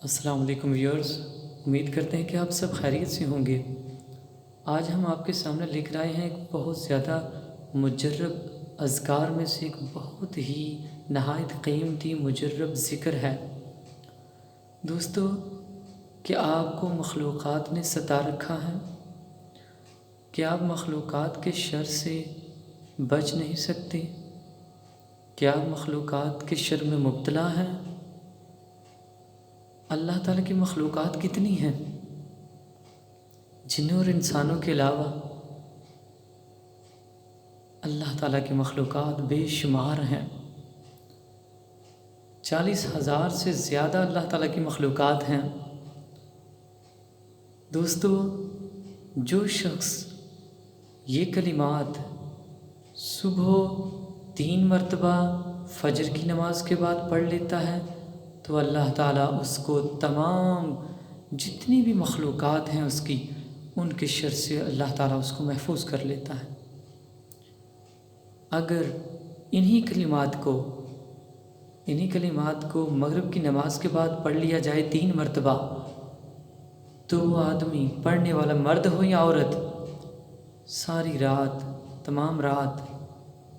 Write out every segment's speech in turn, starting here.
السلام علیکم ویورز، امید کرتے ہیں کہ آپ سب خیریت سے ہوں گے۔ آج ہم آپ کے سامنے لے کر آئے ہیں ایک بہت زیادہ مجرب اذکار میں سے ایک بہت ہی نہایت قیمتی مجرب ذکر ہے۔ دوستو، کیا آپ کو مخلوقات نے ستا رکھا ہے؟ کیا آپ مخلوقات کے شر سے بچ نہیں سکتے؟ کیا آپ مخلوقات کے شر میں مبتلا ہیں؟ اللہ تعالیٰ کی مخلوقات کتنی ہیں؟ جنوں اور انسانوں کے علاوہ اللہ تعالیٰ کی مخلوقات بے شمار ہیں۔ 40,000 سے زیادہ اللہ تعالیٰ کی مخلوقات ہیں۔ دوستو، جو شخص یہ کلمات صبح 3 مرتبہ فجر کی نماز کے بعد پڑھ لیتا ہے تو اللہ تعالیٰ اس کو تمام جتنی بھی مخلوقات ہیں اس کی ان کے شر سے اللہ تعالیٰ اس کو محفوظ کر لیتا ہے۔ اگر انہی کلمات کو مغرب کی نماز کے بعد پڑھ لیا جائے 3 مرتبہ تو وہ آدمی، پڑھنے والا مرد ہو یا عورت، ساری رات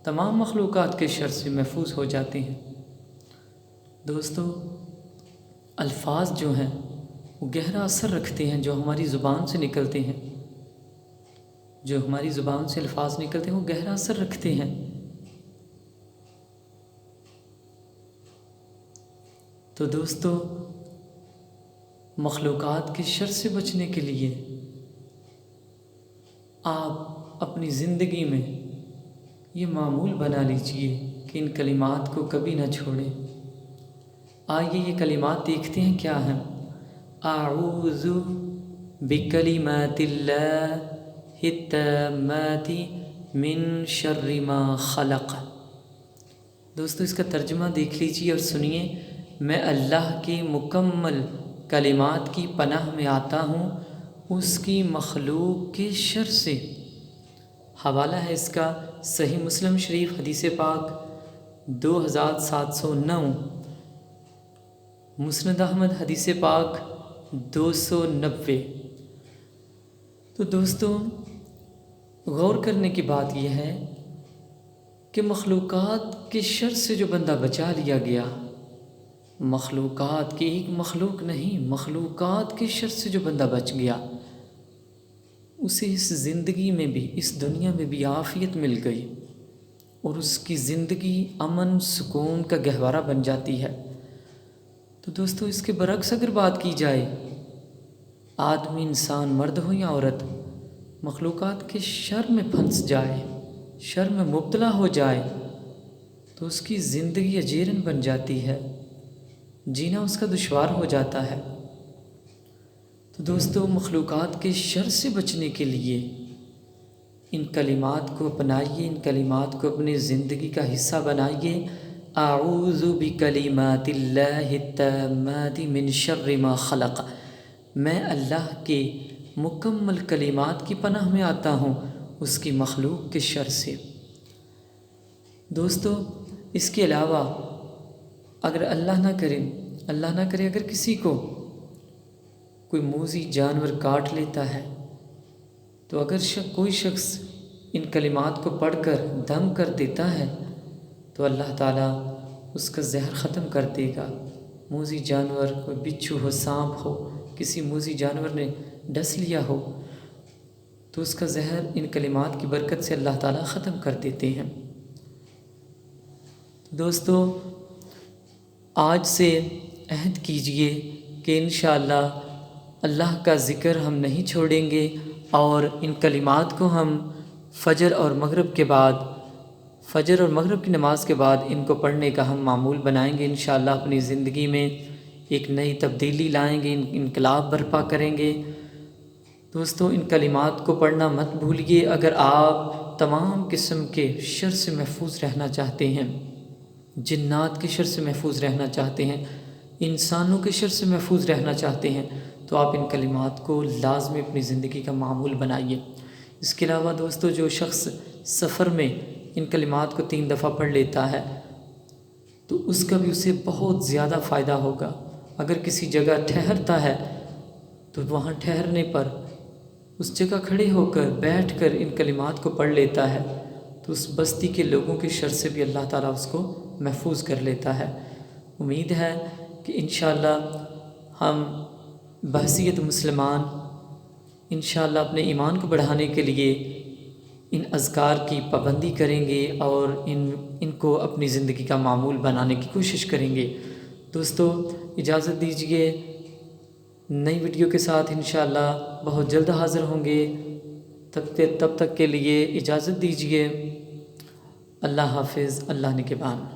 تمام مخلوقات کے شر سے محفوظ ہو جاتے ہیں۔ دوستو، الفاظ جو ہیں وہ گہرا اثر رکھتے ہیں، جو ہماری زبان سے نکلتے ہیں، الفاظ نکلتے ہیں وہ گہرا اثر رکھتے ہیں۔ تو دوستو، مخلوقات کے شر سے بچنے کے لیے آپ اپنی زندگی میں یہ معمول بنا لیجئے کہ ان کلمات کو کبھی نہ چھوڑیں۔ آئیے یہ کلمات دیکھتے ہیں کیا ہیں۔ اعوذ بکلمات اللہ التامات من شر ما خلق۔ دوستو، اس کا ترجمہ دیکھ لیجئے اور سنیے۔ میں اللہ کے مکمل کلمات کی پناہ میں آتا ہوں اس کی مخلوق کے شر سے۔ حوالہ ہے اس کا صحیح مسلم شریف حدیث پاک 2709، مسند احمد حدیث پاک 290۔ تو دوستو، غور کرنے کی بات یہ ہے کہ مخلوقات کے شر سے جو بندہ بچا لیا گیا، مخلوقات کی ایک مخلوق نہیں، مخلوقات کے شر سے جو بندہ بچ گیا، اسے اس زندگی میں بھی، اس دنیا میں بھی عافیت مل گئی اور اس کی زندگی امن سکون کا گہوارہ بن جاتی ہے۔ تو دوستو، اس کے برعکس اگر بات کی جائے، آدمی، انسان، مرد ہو یا عورت، مخلوقات کے شر میں پھنس جائے، شر میں مبتلا ہو جائے تو اس کی زندگی اجیرن بن جاتی ہے، جینا اس کا دشوار ہو جاتا ہے۔ تو دوستو، مخلوقات کے شر سے بچنے کے لیے ان کلمات کو اپنائیے، ان کلمات کو اپنی زندگی کا حصہ بنائیے۔ اعوذ بکلمات اللہ التامات من شر ما خلق۔ میں اللہ کے مکمل کلمات کی پناہ میں آتا ہوں اس کی مخلوق کے شر سے۔ دوستو، اس کے علاوہ اگر اللہ نہ کرے اگر کسی کو کوئی موذی جانور کاٹ لیتا ہے تو اگر کوئی شخص ان کلمات کو پڑھ کر دم کر دیتا ہے تو اللہ تعالیٰ اس کا زہر ختم کر دے گا۔ موذی جانور، کوئی بچھو ہو، سانپ ہو، کسی موذی جانور نے ڈس لیا ہو تو اس کا زہر ان کلمات کی برکت سے اللہ تعالیٰ ختم کر دیتے ہیں۔ دوستو، آج سے عہد کیجئے کہ انشاءاللہ اللہ کا ذکر ہم نہیں چھوڑیں گے اور ان کلمات کو ہم فجر اور مغرب کی نماز کے بعد ان کو پڑھنے کا ہم معمول بنائیں گے۔ انشاءاللہ اپنی زندگی میں ایک نئی تبدیلی لائیں گے، انقلاب برپا کریں گے۔ دوستو، ان کلمات کو پڑھنا مت بھولیے۔ اگر آپ تمام قسم کے شر سے محفوظ رہنا چاہتے ہیں، جنات کے شر سے محفوظ رہنا چاہتے ہیں، انسانوں کے شر سے محفوظ رہنا چاہتے ہیں، تو آپ ان کلمات کو لازمی اپنی زندگی کا معمول بنائیے۔ اس کے علاوہ دوستو، جو شخص سفر میں ان کلمات کو 3 دفعہ پڑھ لیتا ہے تو اس کا بھی اسے بہت زیادہ فائدہ ہوگا، اگر کسی جگہ ٹھہرتا ہے تو وہاں ٹھہرنے پر اس جگہ کھڑے ہو کر بیٹھ کر ان کلمات کو پڑھ لیتا ہے تو اس بستی کے لوگوں کے شر سے بھی اللہ تعالیٰ اس کو محفوظ کر لیتا ہے۔ امید ہے کہ انشاءاللہ ہم بحیثیت مسلمان انشاءاللہ اپنے ایمان کو بڑھانے کے لیے ان اذکار کی پابندی کریں گے اور ان کو اپنی زندگی کا معمول بنانے کی کوشش کریں گے۔ دوستو اجازت دیجیے، نئی ویڈیو کے ساتھ انشاءاللہ بہت جلد حاضر ہوں گے۔ تب تک کے لیے اجازت دیجیے۔ اللہ حافظ، اللہ نگہبان۔